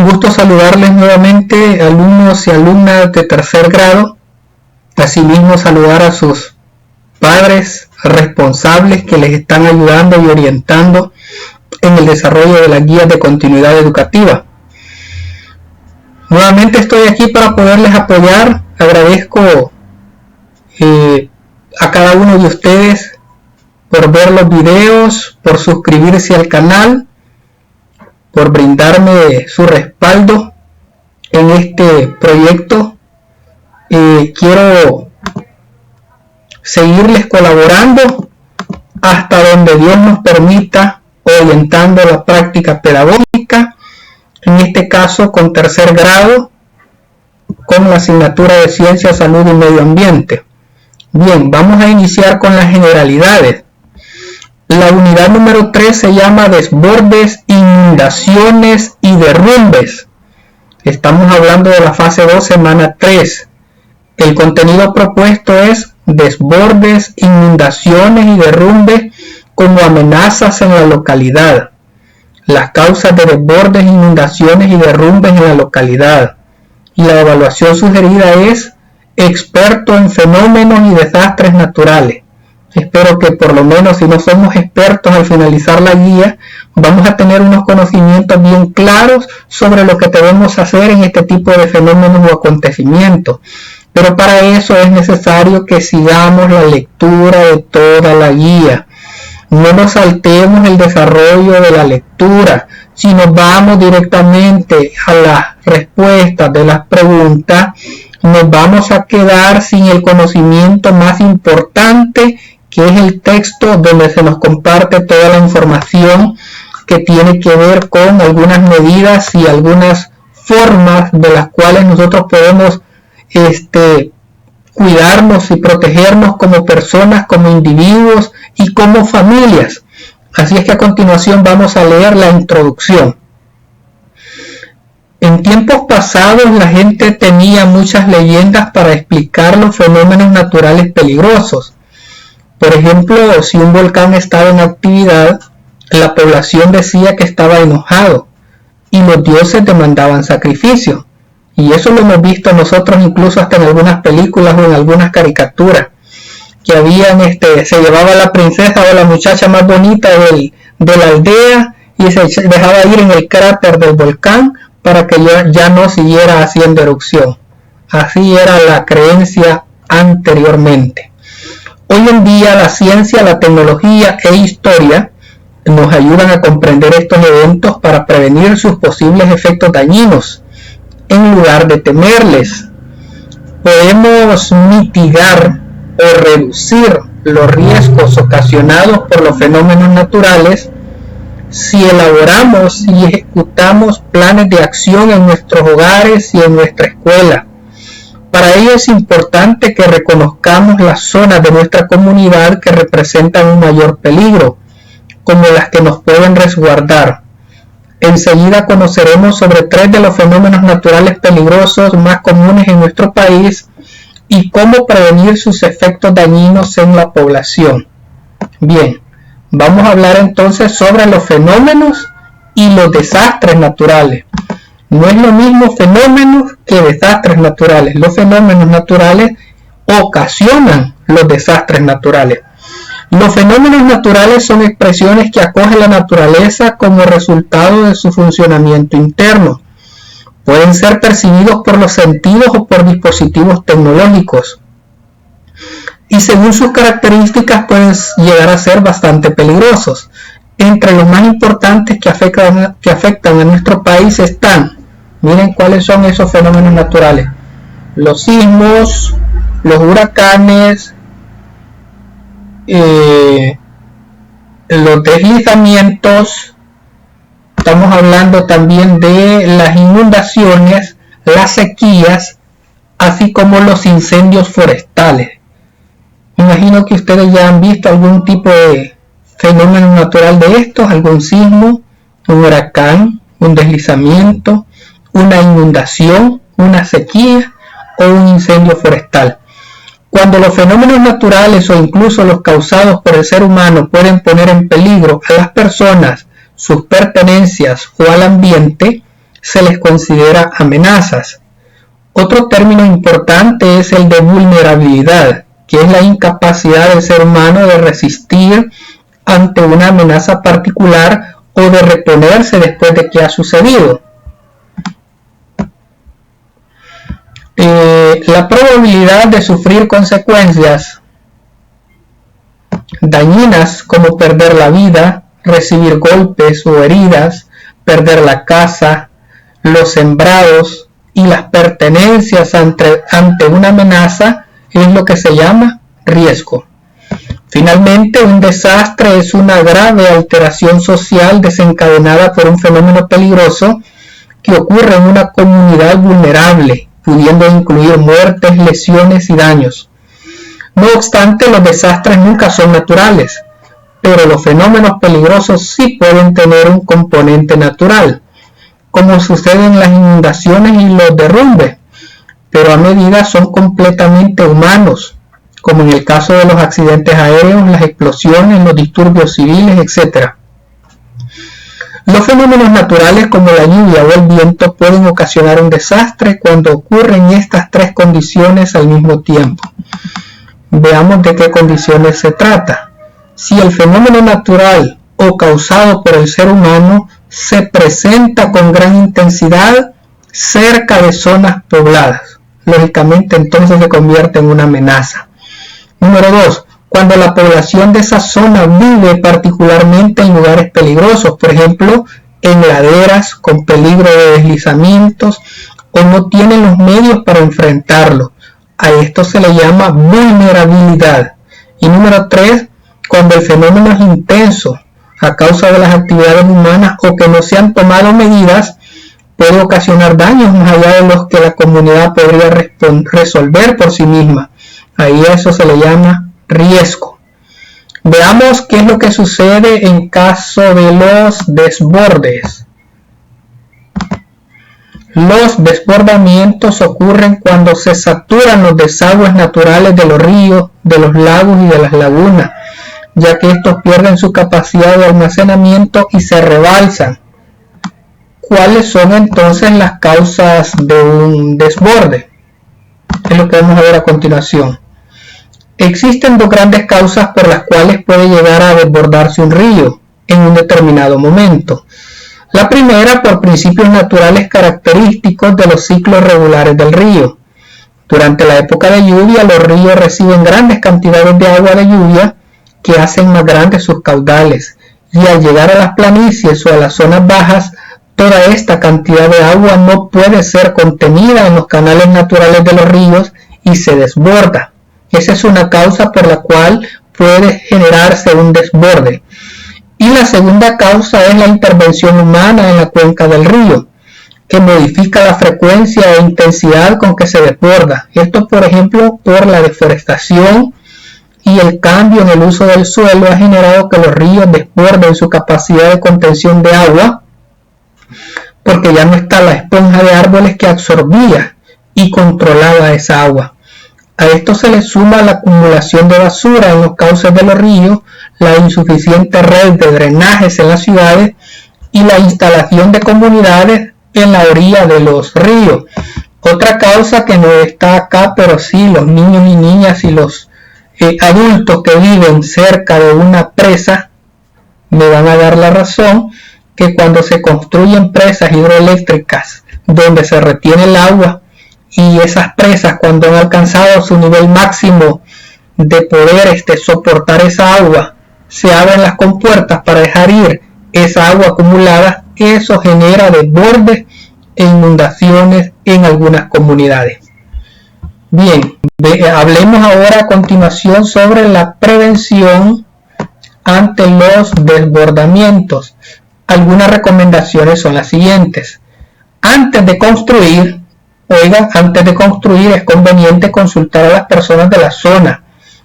Un gusto saludarles nuevamente, alumnos y alumnas de tercer grado. Asimismo, saludar a sus padres responsables que les están ayudando y orientando en el desarrollo de las guías de continuidad educativa. Nuevamente estoy aquí para poderles apoyar. Agradezco a cada uno de ustedes por ver los videos, por suscribirse al canal, por brindarme su respaldo en este proyecto. Quiero seguirles colaborando hasta donde Dios nos permita, orientando la práctica pedagógica, en este caso con tercer grado, con la asignatura de Ciencia, Salud y Medio Ambiente. Bien, vamos a iniciar con las generalidades. La unidad número 3 se llama Desbordes, Inundaciones y Derrumbes. Estamos hablando de la fase 2, semana 3. El contenido propuesto es desbordes, inundaciones y derrumbes como amenazas en la localidad. Las causas de desbordes, inundaciones y derrumbes en la localidad. Y la evaluación sugerida es experto en fenómenos y desastres naturales. Espero que por lo menos, si no somos expertos al finalizar la guía, vamos a tener unos conocimientos bien claros sobre lo que debemos hacer en este tipo de fenómenos o acontecimientos. Pero para eso es necesario que sigamos la lectura de toda la guía. No nos saltemos el desarrollo de la lectura, sino vamos directamente a las respuestas de las preguntas. Nos vamos a quedar sin el conocimiento más importante, que es el texto donde se nos comparte toda la información que tiene que ver con algunas medidas y algunas formas de las cuales nosotros podemos cuidarnos y protegernos como personas, como individuos y como familias. Así es que a continuación vamos a leer la introducción. En tiempos pasados la gente tenía muchas leyendas para explicar los fenómenos naturales peligrosos. Por ejemplo, si un volcán estaba en actividad, la población decía que estaba enojado y los dioses demandaban sacrificio. Y eso lo hemos visto nosotros incluso hasta en algunas películas o en algunas caricaturas, que habían, se llevaba a la princesa o la muchacha más bonita de la aldea y se dejaba ir en el cráter del volcán para que ya no siguiera haciendo erupción. Así era la creencia anteriormente. Hoy en día la ciencia, la tecnología e historia nos ayudan a comprender estos eventos para prevenir sus posibles efectos dañinos en lugar de temerles. Podemos mitigar o reducir los riesgos ocasionados por los fenómenos naturales si elaboramos y ejecutamos planes de acción en nuestros hogares y en nuestra escuela. Para ello es importante que reconozcamos las zonas de nuestra comunidad que representan un mayor peligro, como las que nos pueden resguardar. Enseguida conoceremos sobre 3 de los fenómenos naturales peligrosos más comunes en nuestro país y cómo prevenir sus efectos dañinos en la población. Bien, vamos a hablar entonces sobre los fenómenos y los desastres naturales. No es lo mismo fenómenos que desastres naturales. Los fenómenos naturales ocasionan los desastres naturales. Los fenómenos naturales son expresiones que acoge la naturaleza como resultado de su funcionamiento interno. Pueden ser percibidos por los sentidos o por dispositivos tecnológicos. Y según sus características pueden llegar a ser bastante peligrosos. Entre los más importantes que afectan a nuestro país están, miren cuáles son esos fenómenos naturales: los sismos, los huracanes, los deslizamientos. Estamos hablando también de las inundaciones, las sequías, así como los incendios forestales. Me imagino que ustedes ya han visto algún tipo de fenómeno natural de estos, algún sismo, un huracán, un deslizamiento, una inundación, una sequía o un incendio forestal. Cuando los fenómenos naturales o incluso los causados por el ser humano pueden poner en peligro a las personas, sus pertenencias o al ambiente, se les considera amenazas. Otro término importante es el de vulnerabilidad, que es la incapacidad del ser humano de resistir ante una amenaza particular o de reponerse después de que ha sucedido. La probabilidad de sufrir consecuencias dañinas como perder la vida, recibir golpes o heridas, perder la casa, los sembrados y las pertenencias ante una amenaza es lo que se llama riesgo. Finalmente, un desastre es una grave alteración social desencadenada por un fenómeno peligroso que ocurre en una comunidad vulnerable, pudiendo incluir muertes, lesiones y daños. No obstante, los desastres nunca son naturales, pero los fenómenos peligrosos sí pueden tener un componente natural, como sucede en las inundaciones y los derrumbes, pero a medida son completamente humanos, como en el caso de los accidentes aéreos, las explosiones, los disturbios civiles, etc. Los fenómenos naturales como la lluvia o el viento pueden ocasionar un desastre cuando ocurren estas tres condiciones al mismo tiempo. Veamos de qué condiciones se trata. Si el fenómeno natural o causado por el ser humano se presenta con gran intensidad cerca de zonas pobladas, lógicamente entonces se convierte en una amenaza. Número 2. Cuando la población de esa zona vive particularmente en lugares peligrosos, por ejemplo, en laderas con peligro de deslizamientos o no tienen los medios para enfrentarlo. A esto se le llama vulnerabilidad. Y número 3. Cuando el fenómeno es intenso a causa de las actividades humanas o que no se han tomado medidas, puede ocasionar daños más allá de los que la comunidad podría resolver por sí misma. Ahí a eso se le llama riesgo. Veamos qué es lo que sucede en caso de los desbordes. Los desbordamientos ocurren cuando se saturan los desagües naturales de los ríos, de los lagos y de las lagunas, ya que estos pierden su capacidad de almacenamiento y se rebalsan. ¿Cuáles son entonces las causas de un desborde? Es lo que vamos a ver a continuación. Existen dos grandes causas por las cuales puede llegar a desbordarse un río en un determinado momento. La primera, por principios naturales característicos de los ciclos regulares del río. Durante la época de lluvia, los ríos reciben grandes cantidades de agua de lluvia que hacen más grandes sus caudales, y al llegar a las planicies o a las zonas bajas, toda esta cantidad de agua no puede ser contenida en los canales naturales de los ríos y se desborda. Esa es una causa por la cual puede generarse un desborde. Y la segunda causa es la intervención humana en la cuenca del río, que modifica la frecuencia e intensidad con que se desborda. Esto, por ejemplo, por la deforestación y el cambio en el uso del suelo ha generado que los ríos desborden su capacidad de contención de agua, porque ya no está la esponja de árboles que absorbía y controlaba esa agua. A esto se le suma la acumulación de basura en los cauces de los ríos, la insuficiente red de drenajes en las ciudades y la instalación de comunidades en la orilla de los ríos. Otra causa que no está acá, pero sí los niños y niñas y los adultos que viven cerca de una presa me van a dar la razón que cuando se construyen presas hidroeléctricas donde se retiene el agua, y esas presas cuando han alcanzado su nivel máximo de poder soportar esa agua, se abren las compuertas para dejar ir esa agua acumulada, eso genera desbordes e inundaciones en algunas comunidades. Bien, hablemos ahora a continuación sobre la prevención ante los desbordamientos. Algunas recomendaciones son las siguientes. Antes de construir es conveniente consultar a las personas de la zona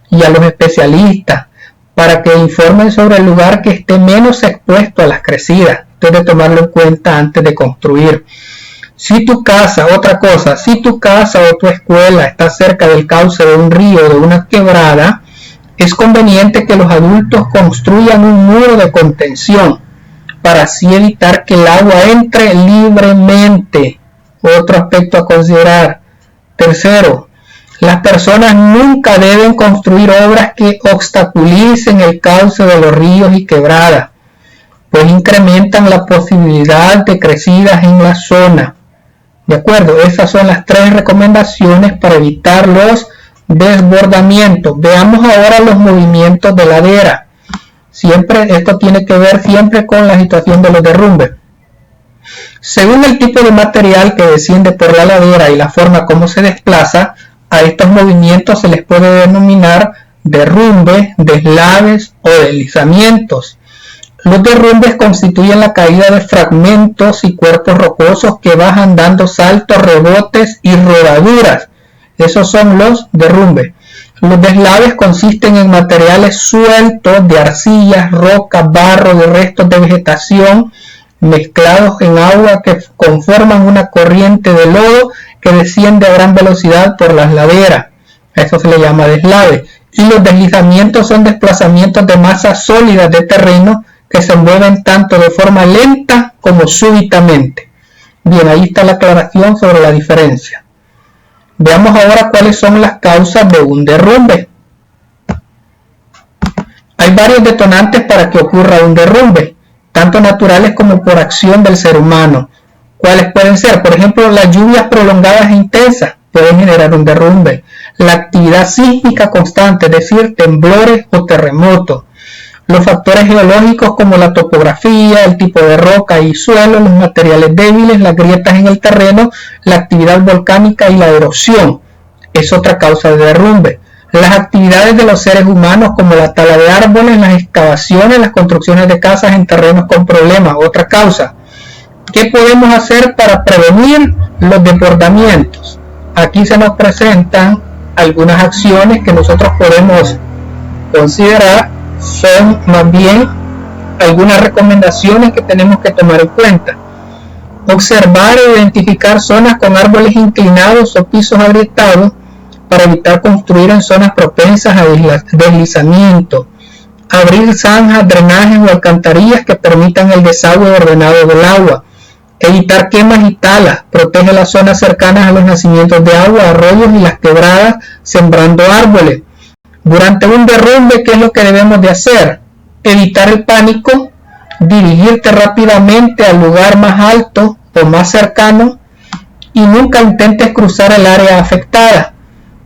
y a los especialistas para que informen sobre el lugar que esté menos expuesto a las crecidas. Entonces, tomarlo en cuenta antes de construir. Si tu casa o tu escuela está cerca del cauce de un río o de una quebrada, es conveniente que los adultos construyan un muro de contención para así evitar que el agua entre libremente. Otro aspecto a considerar. Tercero, las personas nunca deben construir obras que obstaculicen el cauce de los ríos y quebradas, pues incrementan la posibilidad de crecidas en la zona. De acuerdo, esas son las 3 recomendaciones para evitar los desbordamientos. Veamos ahora los movimientos de ladera. Esto tiene que ver siempre con la situación de los derrumbes. Según el tipo de material que desciende por la ladera y la forma como se desplaza, a estos movimientos se les puede denominar derrumbes, deslaves o deslizamientos. Los derrumbes constituyen la caída de fragmentos y cuerpos rocosos que bajan dando saltos, rebotes y rodaduras. Esos son los derrumbes. Los deslaves consisten en materiales sueltos de arcillas, rocas, barro, de restos de vegetación mezclados en agua que conforman una corriente de lodo que desciende a gran velocidad por las laderas. Eso se le llama deslave. Y los deslizamientos son desplazamientos de masas sólidas de terreno que se mueven tanto de forma lenta como súbitamente. Bien, ahí está la aclaración sobre la diferencia. Veamos ahora cuáles son las causas de un derrumbe. Hay varios detonantes para que ocurra un derrumbe, tanto naturales como por acción del ser humano. ¿Cuáles pueden ser? Por ejemplo, las lluvias prolongadas e intensas pueden generar un derrumbe. La actividad sísmica constante, es decir, temblores o terremotos. Los factores geológicos como la topografía, el tipo de roca y suelo, los materiales débiles, las grietas en el terreno, la actividad volcánica y la erosión es otra causa de derrumbe. Las actividades de los seres humanos como la tala de árboles, las excavaciones, las construcciones de casas en terrenos con problemas, otra causa. ¿Qué podemos hacer para prevenir los desbordamientos? Aquí se nos presentan algunas acciones que nosotros podemos considerar. Son más bien algunas recomendaciones que tenemos que tomar en cuenta. Observar e identificar zonas con árboles inclinados o pisos agrietados para evitar construir en zonas propensas a deslizamiento. Abrir zanjas, drenajes o alcantarillas que permitan el desagüe ordenado del agua. Evitar quemas y talas. Protege las zonas cercanas a los nacimientos de agua, arroyos y las quebradas, sembrando árboles. Durante un derrumbe, ¿qué es lo que debemos de hacer? Evitar el pánico, dirigirte rápidamente al lugar más alto o más cercano y nunca intentes cruzar el área afectada.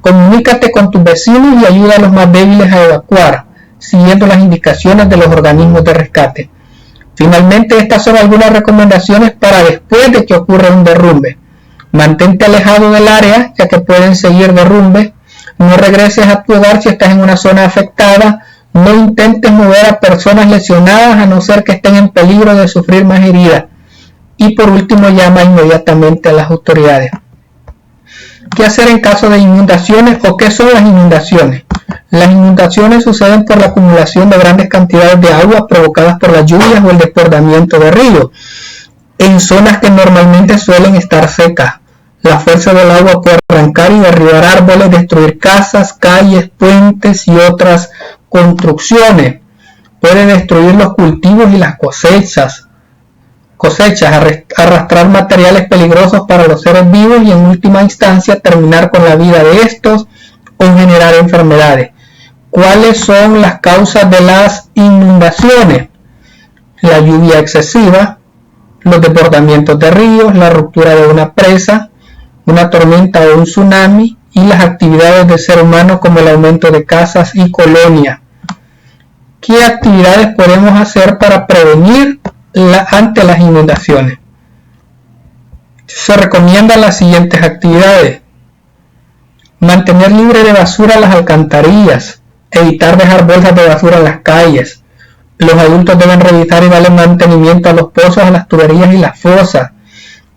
Comunícate con tus vecinos y ayuda a los más débiles a evacuar, siguiendo las indicaciones de los organismos de rescate. Finalmente, estas son algunas recomendaciones para después de que ocurra un derrumbe. Mantente alejado del área, ya que pueden seguir derrumbes. No regreses a tu hogar si estás en una zona afectada. No intentes mover a personas lesionadas a no ser que estén en peligro de sufrir más heridas. Y por último, llama inmediatamente a las autoridades. ¿Qué hacer en caso de inundaciones o qué son las inundaciones? Las inundaciones suceden por la acumulación de grandes cantidades de agua provocadas por las lluvias o el desbordamiento de ríos en zonas que normalmente suelen estar secas. La fuerza del agua puede arrancar y derribar árboles, destruir casas, calles, puentes y otras construcciones. Puede destruir los cultivos y las cosechas, arrastrar materiales peligrosos para los seres vivos y en última instancia terminar con la vida de estos o generar enfermedades. ¿Cuáles son las causas de las inundaciones? La lluvia excesiva, los desbordamientos de ríos, la ruptura de una presa, una tormenta o un tsunami y las actividades del ser humano como el aumento de casas y colonias. ¿Qué actividades podemos hacer para prevenir ante las inundaciones? Se recomiendan las siguientes actividades: mantener libre de basura las alcantarillas, evitar dejar bolsas de basura en las calles. Los adultos deben revisar y darle mantenimiento a los pozos, a las tuberías y las fosas.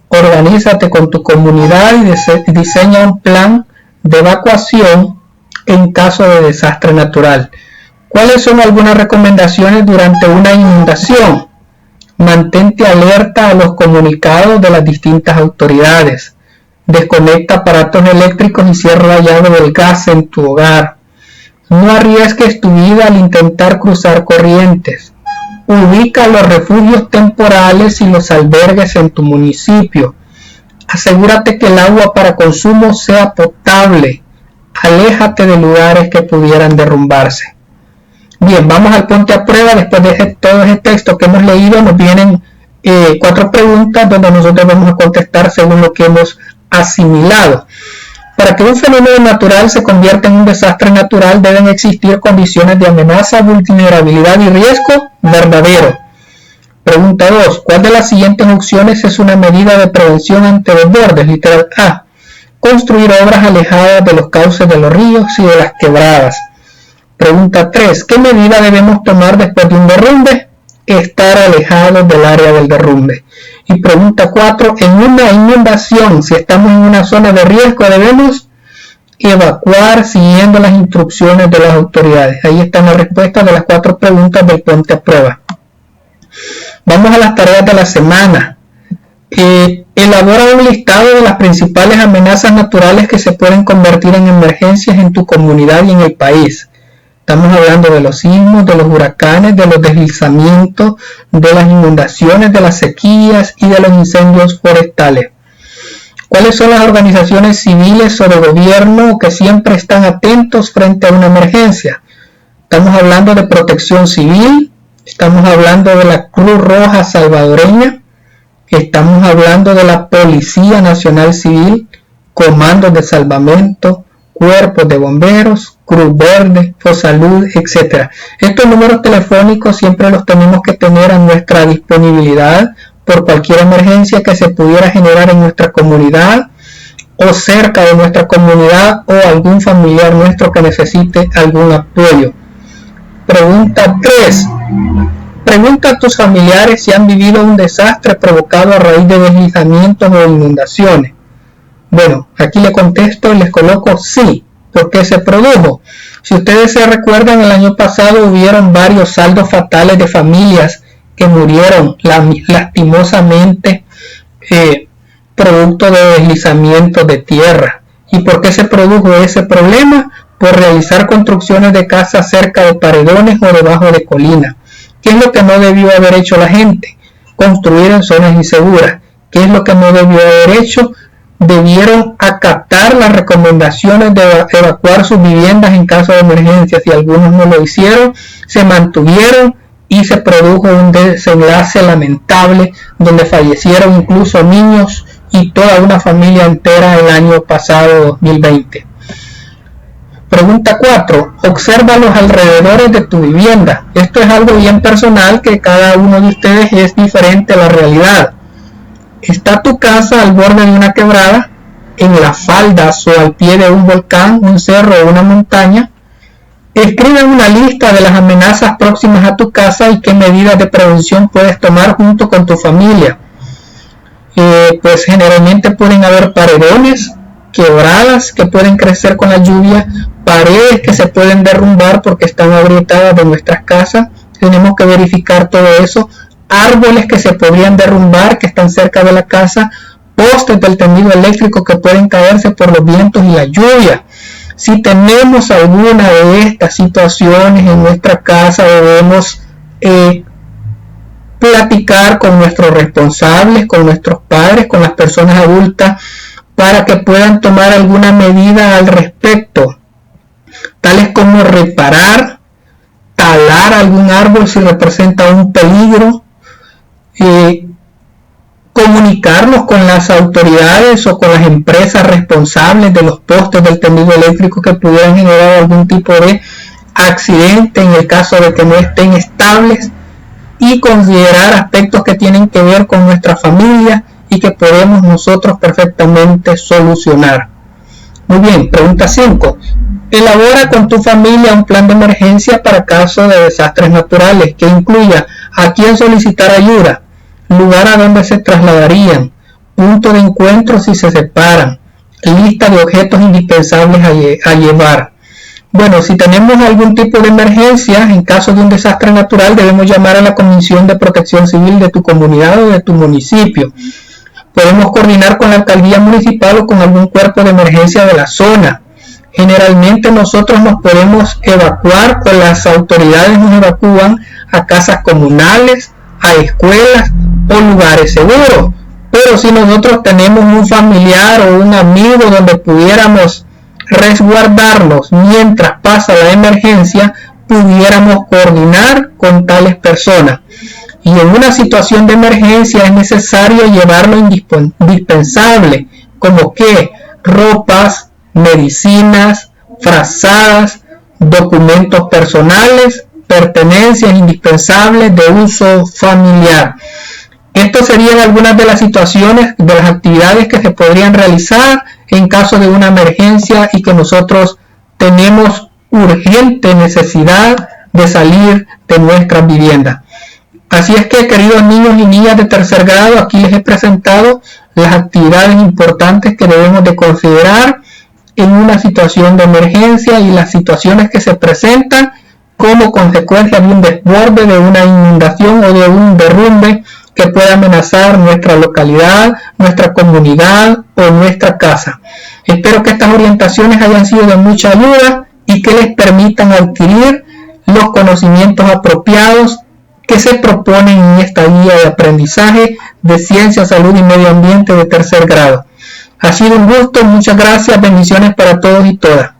Organízate con tu comunidad y diseña un plan de evacuación en caso de desastre natural. ¿Cuáles son algunas recomendaciones durante una inundación? Mantente alerta a los comunicados de las distintas autoridades. Desconecta aparatos eléctricos y cierra la llave del gas en tu hogar. No arriesgues tu vida al intentar cruzar corrientes. Ubica los refugios temporales y los albergues en tu municipio. Asegúrate que el agua para consumo sea potable. Aléjate de lugares que pudieran derrumbarse. Bien, vamos al ponte a prueba. Después de todo ese texto que hemos leído, nos vienen 4 preguntas donde nosotros vamos a contestar según lo que hemos asimilado. Para que un fenómeno natural se convierta en un desastre natural, deben existir condiciones de amenaza, vulnerabilidad y riesgo verdadero. Pregunta 2. ¿Cuál de las siguientes opciones es una medida de prevención ante desbordes? Literal A. Construir obras alejadas de los cauces de los ríos y de las quebradas. Pregunta 3. ¿Qué medida debemos tomar después de un derrumbe? Estar alejados del área del derrumbe. Y pregunta 4. En una inundación, si estamos en una zona de riesgo, debemos evacuar siguiendo las instrucciones de las autoridades. Ahí están las respuestas de las 4 preguntas del ponte a prueba. Vamos a las tareas de la semana. Elabora un listado de las principales amenazas naturales que se pueden convertir en emergencias en tu comunidad y en el país. Estamos hablando de los sismos, de los huracanes, de los deslizamientos, de las inundaciones, de las sequías y de los incendios forestales. ¿Cuáles son las organizaciones civiles o de gobierno que siempre están atentos frente a una emergencia? Estamos hablando de Protección Civil, estamos hablando de la Cruz Roja Salvadoreña, estamos hablando de la Policía Nacional Civil, Comandos de Salvamento, Cuerpos de Bomberos, Cruz Verde, Fosalud, etc. Estos números telefónicos siempre los tenemos que tener a nuestra disponibilidad por cualquier emergencia que se pudiera generar en nuestra comunidad o cerca de nuestra comunidad o algún familiar nuestro que necesite algún apoyo. Pregunta 3. Pregunta a tus familiares si han vivido un desastre provocado a raíz de deslizamientos o inundaciones. Bueno, aquí le contesto y les coloco sí, porque se produjo. Si ustedes se recuerdan, el año pasado hubieron varios saldos fatales de familias que murieron lastimosamente producto de deslizamientos de tierra. ¿Y por qué se produjo ese problema? Por realizar construcciones de casas cerca de paredones o debajo de colinas. ¿Qué es lo que no debió haber hecho la gente? Construir en zonas inseguras. ¿Qué es lo que no debió haber hecho? Debieron acatar las recomendaciones de evacuar sus viviendas en caso de emergencia. Si algunos no lo hicieron, se mantuvieron y se produjo un desenlace lamentable donde fallecieron incluso niños y toda una familia entera el año pasado 2020. Pregunta 4. Observa los alrededores de tu vivienda. Esto es algo bien personal, que cada uno de ustedes es diferente a la realidad. ¿Está tu casa al borde de una quebrada, en las faldas o al pie de un volcán, un cerro o una montaña? Escribe una lista de las amenazas próximas a tu casa y qué medidas de prevención puedes tomar junto con tu familia. Pues generalmente pueden haber paredones, quebradas que pueden crecer con la lluvia, paredes que se pueden derrumbar porque están agrietadas de nuestras casas. Tenemos que verificar todo eso. Árboles que se podrían derrumbar que están cerca de la casa, postes del tendido eléctrico que pueden caerse por los vientos y la lluvia. Si tenemos alguna de estas situaciones en nuestra casa, debemos platicar con nuestros responsables, con nuestros padres, con las personas adultas, para que puedan tomar alguna medida al respecto, tales como reparar, talar algún árbol si representa un peligro, comunicarnos con las autoridades o con las empresas responsables de los postes del tendido eléctrico que pudieran generar algún tipo de accidente en el caso de que no estén estables, y considerar aspectos que tienen que ver con nuestra familia y que podemos nosotros perfectamente solucionar. Muy bien, pregunta 5. Elabora con tu familia un plan de emergencia para caso de desastres naturales que incluya a quién solicitar ayuda, lugar a donde se trasladarían, punto de encuentro si se separan, lista de objetos indispensables a llevar. Bueno, si tenemos algún tipo de emergencia, en caso de un desastre natural, debemos llamar a la Comisión de Protección Civil de tu comunidad o de tu municipio. Podemos coordinar con la alcaldía municipal o con algún cuerpo de emergencia de la zona. Generalmente nosotros nos podemos evacuar o las autoridades nos evacúan a casas comunales, a escuelas o lugares seguros. Pero si nosotros tenemos un familiar o un amigo donde pudiéramos resguardarnos mientras pasa la emergencia, pudiéramos coordinar con tales personas. Y en una situación de emergencia es necesario llevar lo indispensable, como que ropas, medicinas, frazadas, documentos personales, pertenencias indispensables de uso familiar. Estas serían algunas de las situaciones, de las actividades que se podrían realizar en caso de una emergencia y que nosotros tenemos urgente necesidad de salir de nuestras viviendas. Así es que, queridos niños y niñas de tercer grado, aquí les he presentado las actividades importantes que debemos de considerar en una situación de emergencia y las situaciones que se presentan como consecuencia de un desborde, de una inundación o de un derrumbe que pueda amenazar nuestra localidad, nuestra comunidad o nuestra casa. Espero que estas orientaciones hayan sido de mucha ayuda y que les permitan adquirir los conocimientos apropiados que se proponen en esta guía de aprendizaje de Ciencia, Salud y Medio Ambiente de tercer grado. Ha sido un gusto, muchas gracias, bendiciones para todos y todas.